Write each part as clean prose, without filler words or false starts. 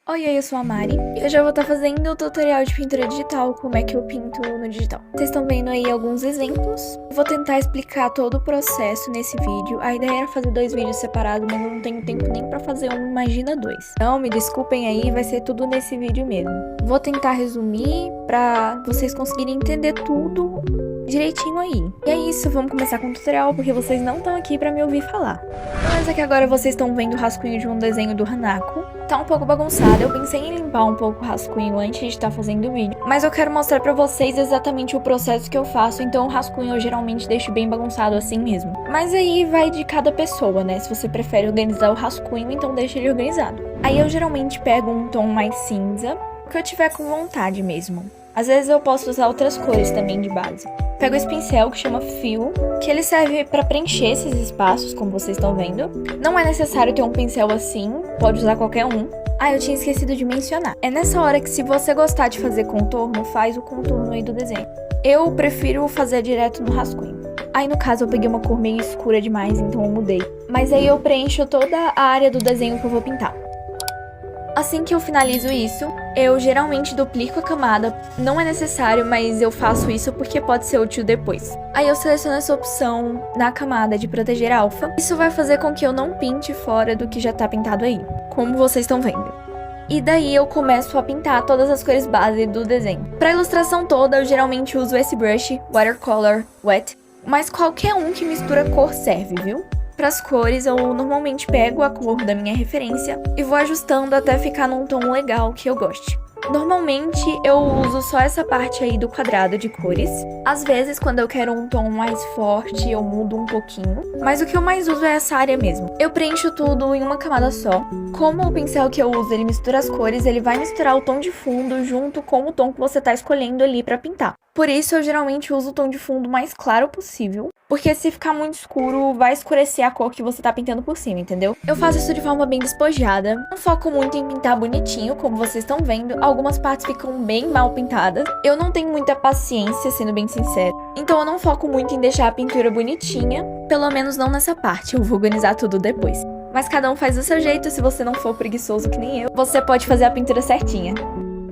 Oi, eu sou a Mari e hoje eu vou estar fazendo o tutorial de pintura digital, como é que eu pinto no digital. Vocês estão vendo aí alguns exemplos. Eu vou tentar explicar todo o processo nesse vídeo. A ideia era fazer 2 vídeos separados, mas eu não tenho tempo nem pra fazer um, imagina 2. Então me desculpem aí, vai ser tudo nesse vídeo mesmo. Vou tentar resumir pra vocês conseguirem entender tudo direitinho aí. E é isso, vamos começar com o tutorial, porque vocês não estão aqui pra me ouvir falar. Mas aqui agora vocês estão vendo o rascunho de um desenho do Hanako. Tá um pouco bagunçado, eu pensei em limpar um pouco o rascunho antes de estar fazendo o vídeo. Mas eu quero mostrar pra vocês exatamente o processo que eu faço, então o rascunho eu geralmente deixo bem bagunçado assim mesmo. Mas aí vai de cada pessoa, né? Se você prefere organizar o rascunho, então deixa ele organizado. Aí eu geralmente pego um tom mais cinza, que eu tiver com vontade mesmo. Às vezes eu posso usar outras cores também de base. Pego esse pincel que chama Fill, que ele serve para preencher esses espaços, como vocês estão vendo. Não é necessário ter um pincel assim, pode usar qualquer um. Ah, eu tinha esquecido de mencionar. É nessa hora que, se você gostar de fazer contorno, faz o contorno aí do desenho. Eu prefiro fazer direto no rascunho. Aí no caso eu peguei uma cor meio escura demais, então eu mudei. Mas aí eu preencho toda a área do desenho que eu vou pintar. Assim que eu finalizo isso, eu geralmente duplico a camada. Não é necessário, mas eu faço isso porque pode ser útil depois. Aí eu seleciono essa opção na camada de proteger alfa. Isso vai fazer com que eu não pinte fora do que já tá pintado aí, como vocês estão vendo. E daí eu começo a pintar todas as cores base do desenho. Para a ilustração toda, eu geralmente uso esse brush, Watercolor Wet, mas qualquer um que mistura cor serve, viu? Para as cores, eu normalmente pego a cor da minha referência e vou ajustando até ficar num tom legal que eu goste. Normalmente, eu uso só essa parte aí do quadrado de cores. Às vezes, quando eu quero um tom mais forte, eu mudo um pouquinho. Mas o que eu mais uso é essa área mesmo. Eu preencho tudo em uma camada só. Como o pincel que eu uso, ele mistura as cores, ele vai misturar o tom de fundo junto com o tom que você tá escolhendo ali pra pintar. Por isso, eu geralmente uso o tom de fundo mais claro possível, porque se ficar muito escuro, vai escurecer a cor que você tá pintando por cima, entendeu? Eu faço isso de forma bem despojada, não foco muito em pintar bonitinho, como vocês estão vendo, algumas partes ficam bem mal pintadas. Eu não tenho muita paciência, sendo bem sincero, então eu não foco muito em deixar a pintura bonitinha, pelo menos não nessa parte, eu vou organizar tudo depois. Mas cada um faz do seu jeito, se você não for preguiçoso que nem eu, você pode fazer a pintura certinha.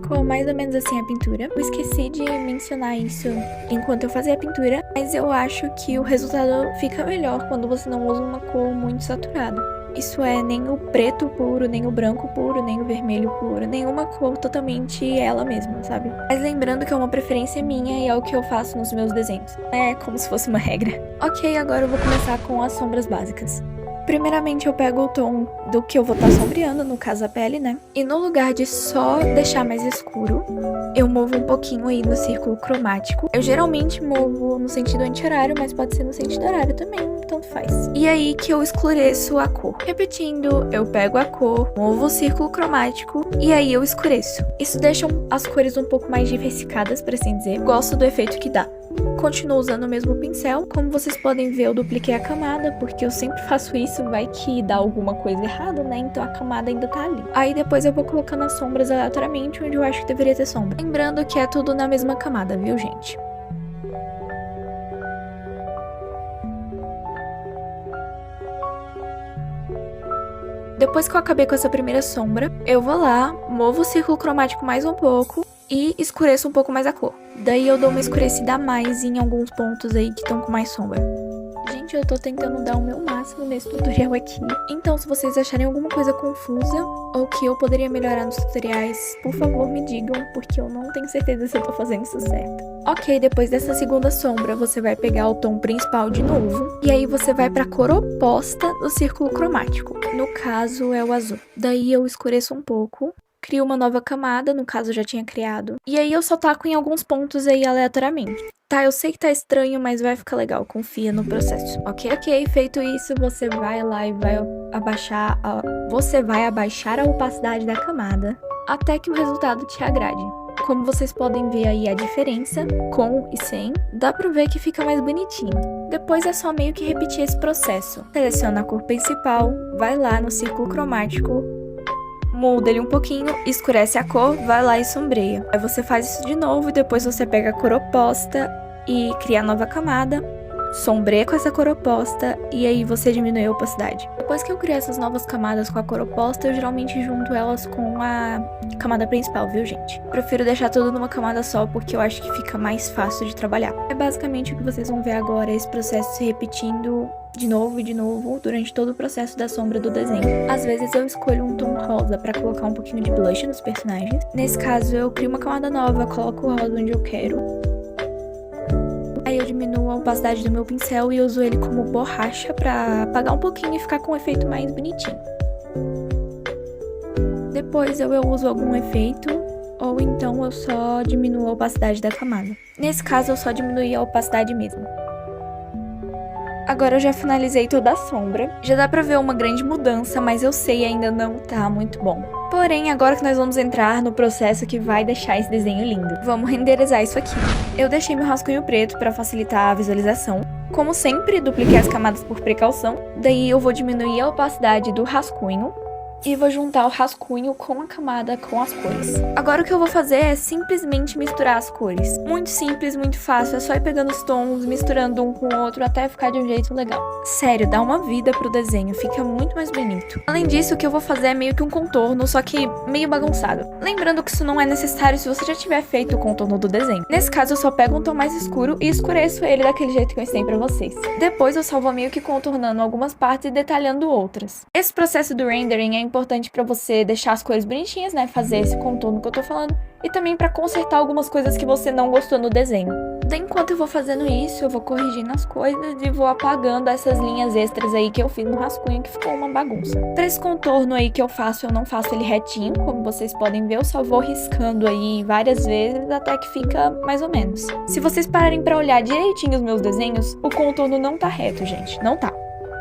Ficou mais ou menos assim a pintura. Eu esqueci de mencionar isso enquanto eu fazia a pintura, mas eu acho que o resultado fica melhor quando você não usa uma cor muito saturada. Isso é, nem o preto puro, nem o branco puro, nem o vermelho puro, nenhuma cor totalmente ela mesma, sabe? Mas lembrando que é uma preferência minha e é o que eu faço nos meus desenhos. É como se fosse uma regra. Ok, agora eu vou começar com as sombras básicas. Primeiramente eu pego o tom do que eu vou estar sombreando, no caso a pele, né? E no lugar de só deixar mais escuro, eu movo um pouquinho aí no círculo cromático. Eu geralmente movo no sentido anti-horário, mas pode ser no sentido horário também, tanto faz. E aí que eu escureço a cor. Repetindo, eu pego a cor, movo o círculo cromático e aí eu escureço. Isso deixa as cores um pouco mais diversificadas, por assim dizer. Gosto do efeito que dá. Continuo usando o mesmo pincel. Como vocês podem ver, eu dupliquei a camada, porque eu sempre faço isso, vai que dá alguma coisa errada, né? Então a camada ainda tá ali. Aí depois eu vou colocando as sombras aleatoriamente onde eu acho que deveria ter sombra. Lembrando que é tudo na mesma camada, viu, gente? Depois que eu acabei com essa primeira sombra, eu vou lá, movo o círculo cromático mais um pouco e escureço um pouco mais a cor. Daí eu dou uma escurecida a mais em alguns pontos aí que estão com mais sombra. Gente, eu tô tentando dar o meu máximo nesse tutorial aqui. Então, se vocês acharem alguma coisa confusa ou que eu poderia melhorar nos tutoriais, por favor me digam, porque eu não tenho certeza se eu tô fazendo isso certo. Ok, depois dessa segunda sombra, você vai pegar o tom principal de novo. E aí você vai pra cor oposta do círculo cromático. No caso, é o azul. Daí eu escureço um pouco. Crio uma nova camada, no caso eu já tinha criado. E aí eu só taco em alguns pontos aí aleatoriamente. Tá, eu sei que tá estranho, mas vai ficar legal, confia no processo. Ok, feito isso, você vai lá e vai abaixar a opacidade da camada até que o resultado te agrade. Como vocês podem ver aí a diferença, com e sem, dá pra ver que fica mais bonitinho. Depois é só meio que repetir esse processo. Seleciona a cor principal, vai lá no círculo cromático, muda ele um pouquinho, escurece a cor, vai lá e sombreia. Aí você faz isso de novo e depois você pega a cor oposta e cria a nova camada sombreia com essa cor oposta e aí você diminui a opacidade. Depois que eu criei essas novas camadas com a cor oposta, eu geralmente junto elas com a camada principal, viu, gente? Prefiro deixar tudo numa camada só porque eu acho que fica mais fácil de trabalhar. É basicamente o que vocês vão ver agora, esse processo se repetindo de novo e de novo durante todo o processo da sombra do desenho. Às vezes eu escolho um tom rosa pra colocar um pouquinho de blush nos personagens. Nesse caso eu crio uma camada nova, coloco o rosa onde eu quero. Aí eu diminuo a opacidade do meu pincel e uso ele como borracha pra apagar um pouquinho e ficar com um efeito mais bonitinho. Depois eu uso algum efeito, ou então eu só diminuo a opacidade da camada. Nesse caso eu só diminui a opacidade mesmo. Agora eu já finalizei toda a sombra. Já dá pra ver uma grande mudança, mas eu sei ainda não tá muito bom. Porém, agora que nós vamos entrar no processo que vai deixar esse desenho lindo. Vamos renderizar isso aqui. Eu deixei meu rascunho preto pra facilitar a visualização. Como sempre, dupliquei as camadas por precaução. Daí eu vou diminuir a opacidade do rascunho. E vou juntar o rascunho com a camada com as cores. Agora o que eu vou fazer é simplesmente misturar as cores. Muito simples, muito fácil, é só ir pegando os tons, misturando um com o outro até ficar de um jeito legal. Sério, dá uma vida pro desenho, fica muito mais bonito. Além disso, o que eu vou fazer é meio que um contorno, só que meio bagunçado. Lembrando que isso não é necessário se você já tiver feito o contorno do desenho. Nesse caso, eu só pego um tom mais escuro e escureço ele daquele jeito que eu ensinei pra vocês. Depois eu só vou meio que contornando algumas partes e detalhando outras. Esse processo do rendering é importante pra você deixar as cores bonitinhas, né? Fazer esse contorno que eu tô falando. E também pra consertar algumas coisas que você não gostou no desenho. Daí, enquanto eu vou fazendo isso, eu vou corrigindo as coisas e vou apagando essas linhas extras aí que eu fiz no rascunho, que ficou uma bagunça. Pra esse contorno aí que eu não faço ele retinho, como vocês podem ver, eu só vou riscando aí várias vezes até que fica mais ou menos. Se vocês pararem pra olhar direitinho os meus desenhos, o contorno não tá reto, gente, não tá.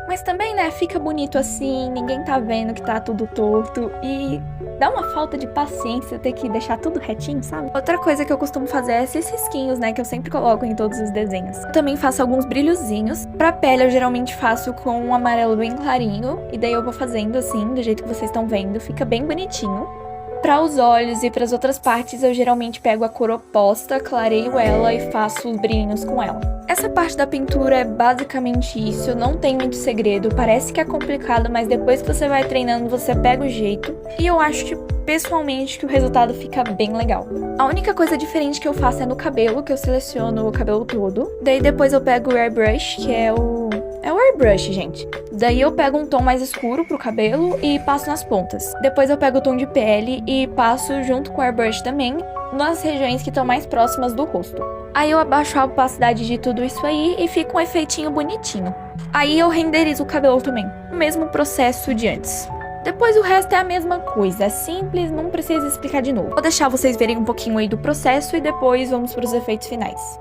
Mas também, né, fica bonito assim, ninguém tá vendo que tá tudo torto e dá uma falta de paciência ter que deixar tudo retinho, sabe? Outra coisa que eu costumo fazer é esses risquinhos, né, que eu sempre coloco em todos os desenhos. Eu também faço alguns brilhozinhos. Pra pele eu geralmente faço com um amarelo bem clarinho e daí eu vou fazendo assim, do jeito que vocês estão vendo, fica bem bonitinho. Para os olhos e para as outras partes, eu geralmente pego a cor oposta, clareio ela e faço os brilhinhos com ela. Essa parte da pintura é basicamente isso, não tem muito segredo, parece que é complicado, mas depois que você vai treinando, você pega o jeito. E eu acho pessoalmente que o resultado fica bem legal. A única coisa diferente que eu faço é no cabelo, que eu seleciono o cabelo todo. Daí depois eu pego o airbrush, que é o airbrush, gente. Daí eu pego um tom mais escuro pro cabelo e passo nas pontas. Depois eu pego o tom de pele e passo junto com o airbrush também nas regiões que estão mais próximas do rosto. Aí eu abaixo a opacidade de tudo isso aí e fica um efeitinho bonitinho. Aí eu renderizo o cabelo também. O mesmo processo de antes. Depois o resto é a mesma coisa, é simples, não precisa explicar de novo. Vou deixar vocês verem um pouquinho aí do processo e depois vamos para os efeitos finais.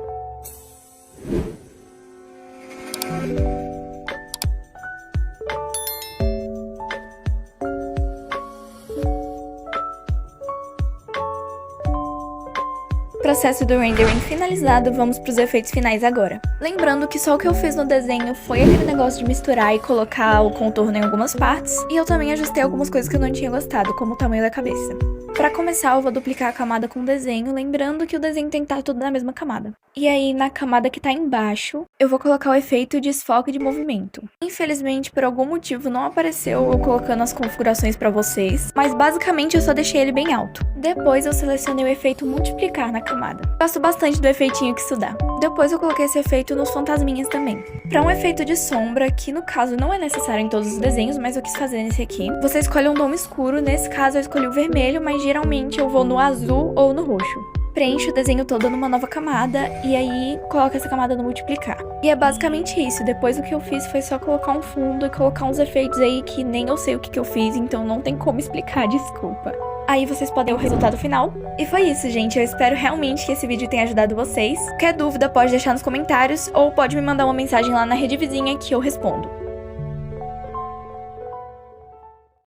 Processo do rendering finalizado, vamos para os efeitos finais agora. Lembrando que só o que eu fiz no desenho foi aquele negócio de misturar e colocar o contorno em algumas partes, e eu também ajustei algumas coisas que eu não tinha gostado, como o tamanho da cabeça. Pra começar, eu vou duplicar a camada com o desenho, lembrando que o desenho tem que estar tudo na mesma camada. E aí, na camada que tá embaixo, eu vou colocar o efeito de desfoque de movimento. Infelizmente, por algum motivo, não apareceu eu colocando as configurações pra vocês, mas basicamente eu só deixei ele bem alto. Depois eu selecionei o efeito multiplicar na camada. Gosto bastante do efeitinho que isso dá. Depois eu coloquei esse efeito nos fantasminhas também. Pra um efeito de sombra, que no caso não é necessário em todos os desenhos, mas eu quis fazer nesse aqui, você escolhe um tom escuro, nesse caso eu escolhi o vermelho, mas geralmente eu vou no azul ou no roxo. Preencho o desenho todo numa nova camada e aí coloco essa camada no multiplicar. E é basicamente isso, depois o que eu fiz foi só colocar um fundo e colocar uns efeitos aí que nem eu sei o que eu fiz, então não tem como explicar, desculpa. Aí vocês podem ver o resultado final. E foi isso, gente, eu espero realmente que esse vídeo tenha ajudado vocês. Qualquer dúvida pode deixar nos comentários ou pode me mandar uma mensagem lá na rede vizinha que eu respondo.